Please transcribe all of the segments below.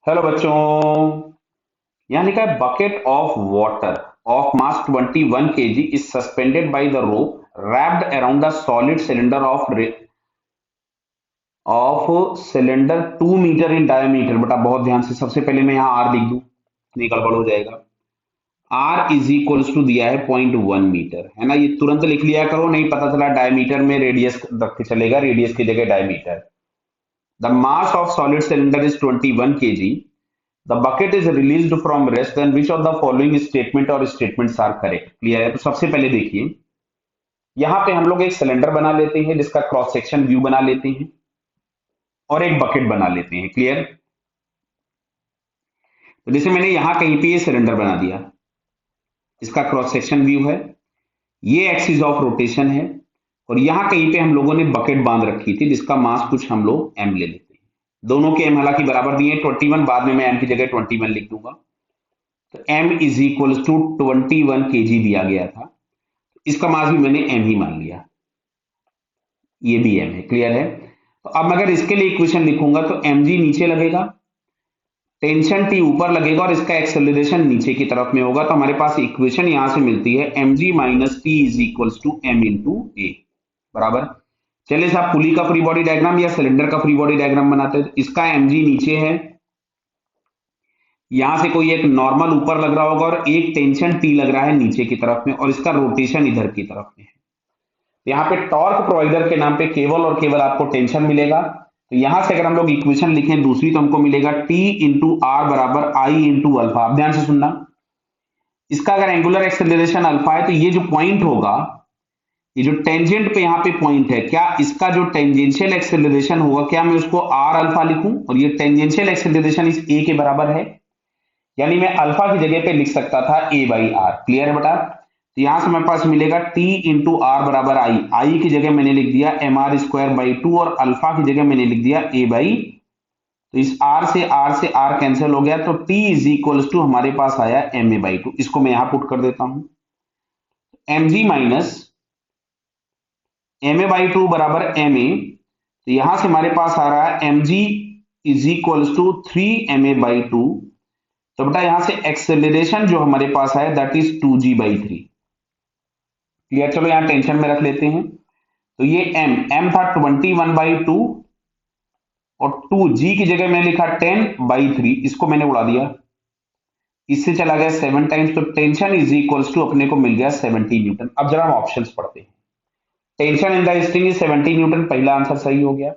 Hello बच्चों। यहाँ लिखा है bucket of water of mass 21 kg is suspended by the rope wrapped around a solid cylinder of cylinder 2 metre in diameter. बेटा बहुत ध्यान से, सबसे पहले मैं यहाँ आर लिख दूं, नहीं गड़बड़ हो जाएगा। आर इज इक्वल्स टू दिया है 0.1 मीटर, है ना। ये तुरंत लिख लिया करो, नहीं पता चला डायमीटर में रेडियस रख के चलेगा, रेडियस की जगह diameter. The mass of solid cylinder is 21 kg। The bucket is released from rest, then which of the following statement or statements are correct? Clear है? तो सबसे पहले देखिए, यहाँ पे हम लोग एक सिलेंडर बना लेते हैं जिसका क्रॉस सेक्शन व्यू बना लेते हैं और एक बकेट बना लेते हैं। क्लियर? तो जैसे मैंने यहाँ कहीं पे ये सिलेंडर बना दिया, इसका क्रॉस सेक्शन व्यू है, ये एक्सिस ऑफ रोटेशन है, और यहाँ कहीं पे हम लोगों ने बकेट बांध रखी थी जिसका मास कुछ हम लोग एम ले लेते हैं। दोनों के एम हालांकि बराबर दिए हैं 21, बाद में मैं एम की जगह 21 लिख दूंगा। तो m is equal to 21 kg दिया गया था, इसका मास भी मैंने m ही मान लिया, ये भी m है। क्लियर है? तो अब अगर इसके लिए इक्वेशन लिखूंगा तो mg नीचे लगेगा, टेंशन t ऊपर लगेगा और इसका एक्सेलरेशन नीचे की तरफ में होगा। तो हमारे पास इक्वेशन यहां से मिलती है mg minus T is equal to m into A बराबर। चलिए साहब, पुली का फ्री बॉडी डायग्राम या सिलेंडर का फ्री बॉडी डायग्राम बनाते हैं। तो इसका mg नीचे है, यहां से कोई एक नॉर्मल ऊपर लग रहा होगा और एक टेंशन टी लग रहा है नीचे की तरफ में, और इसका रोटेशन इधर की तरफ में है। तो यहाँ पे टॉर्क प्रोवाइडर के नाम पे केवल और केवल आपको टेंशन मिलेगा। तो यहां से अगर हम लोग इक्वेशन लिखें दूसरी, तो हमको मिलेगा टी इंटू आर बराबर आई इंटू अल्फा। आप ध्यान से सुनना, इसका अगर एंगुलर एक्सेलरेशन अल्फा है तो ये जो पॉइंट होगा, ये जो टेंजेंट पे यहाँ पे पॉइंट है, क्या इसका जो टेंजेंशियल एक्सेलरेशन होगा, क्या मैं उसको आर अल्फा लिखूं और ये टेंजेंशियल एक्सेलरेशन इस ए के बराबर है, यानी मैं अल्फा की जगह पे लिख सकता था ए बाई आर। क्लियर है बेटा? तो यहां से मेरे पास मिलेगा टी इंटू आर बराबर आई, आई की जगह मैंने लिख दिया M R square by two और अल्फा की जगह मैंने लिख दिया ए बाई। तो इस आर से आर कैंसिल हो गया, तो टी इज इक्वल टू हमारे पास आया एम ए बाई टू। इसको मैं यहां पुट कर देता हूं, M G minus M A by two बराबर एम ए। तो यहां से हमारे पास आ रहा है M G is equal to 3 ma/2। तो बेटा यहां से एक्सेलरेशन जो हमारे पास है दैट इज 2g/3। क्लियर? चलो यहां टेंशन में रख लेते हैं। तो ये m था 21/2 और 2g की जगह मैंने लिखा 10/3, इसको मैंने उड़ा दिया, इससे चला गया 7 टाइम्स। तो टेंशन इज इक्वल्स टू अपने को मिल गया 70 न्यूटन। अब जरा हम ऑप्शंस पढ़ते हैं। Tension in the string is 70 Newton, पहला आंसर सही हो गया।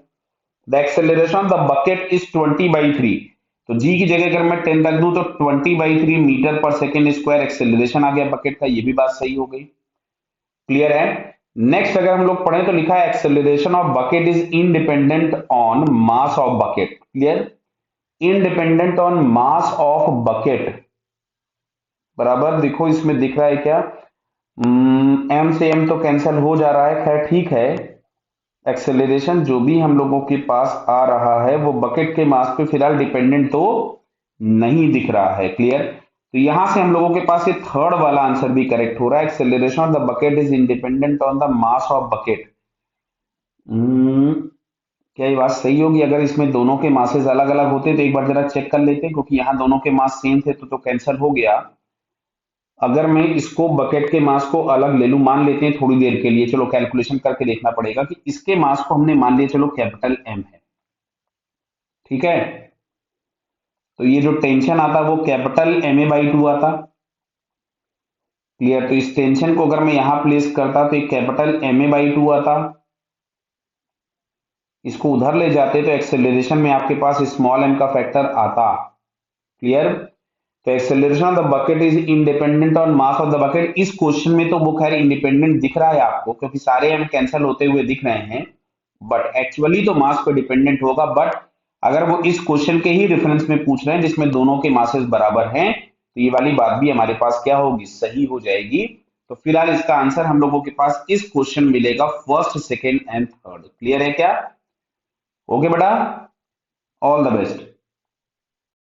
The acceleration of the bucket is 20/3, तो जी की जगह अगर मैं 10 रख दूं तो 20/3 मीटर पर सेकेंड स्क्वायर एक्सेलरेशन आ गया बकेट का, ये भी बात सही हो गई। क्लियर है? नेक्स्ट अगर हम लोग पढ़ें तो लिखा है acceleration of bucket is independent on mass of bucket. Clear? Independent on mass of bucket बराबर, देखो इसमें दिख रहा है क्या, एम से एम तो कैंसिल हो जा रहा है, खैर ठीक है। एक्सेलरेशन जो भी हम लोगों के पास आ रहा है वो बकेट के मास पे फिलहाल डिपेंडेंट तो नहीं दिख रहा है। क्लियर? तो यहां से हम लोगों के पास ये थर्ड वाला आंसर भी करेक्ट हो रहा है, acceleration of the bucket is independent on the mass of bucket. क्या ये बात सही होगी? अगर इसमें दोनों के मासेस अलग अलग होते तो एक बार जरा चेक कर लेते, क्योंकि यहाँ दोनों के मास सेम थे तो कैंसिल हो गया। अगर मैं इसको बकेट के मास को अलग ले लूं, मान लेते हैं थोड़ी देर के लिए, चलो कैलकुलेशन करके देखना पड़ेगा कि इसके मास को हमने मान लिया चलो कैपिटल एम है, ठीक है। तो ये जो टेंशन आता वो capital M A by two आता। क्लियर? तो इस टेंशन को अगर मैं यहां प्लेस करता तो एक capital M A by two आता, इसको उधर ले जाते तो एक्सेलरेशन में आपके पास स्मॉल एम का फैक्टर आता। क्लियर? तो acceleration of the bucket is independent on mass of the bucket. इस क्वेश्चन में तो वो खैर इंडिपेंडेंट दिख रहा है आपको, क्योंकि सारे एम कैंसिल होते हुए दिख रहे हैं, बट एक्चुअली तो मास पे डिपेंडेंट होगा। बट अगर वो इस क्वेश्चन के ही रेफरेंस में पूछ रहे हैं जिसमें दोनों के मासेस बराबर हैं, तो ये वाली बात भी हमारे पास क्या होगी, सही हो जाएगी। तो फिलहाल इसका आंसर हम लोगों के पास इस क्वेश्चन मिलेगा first, second and third. Clear है क्या? ओके बेटा, ऑल द बेस्ट।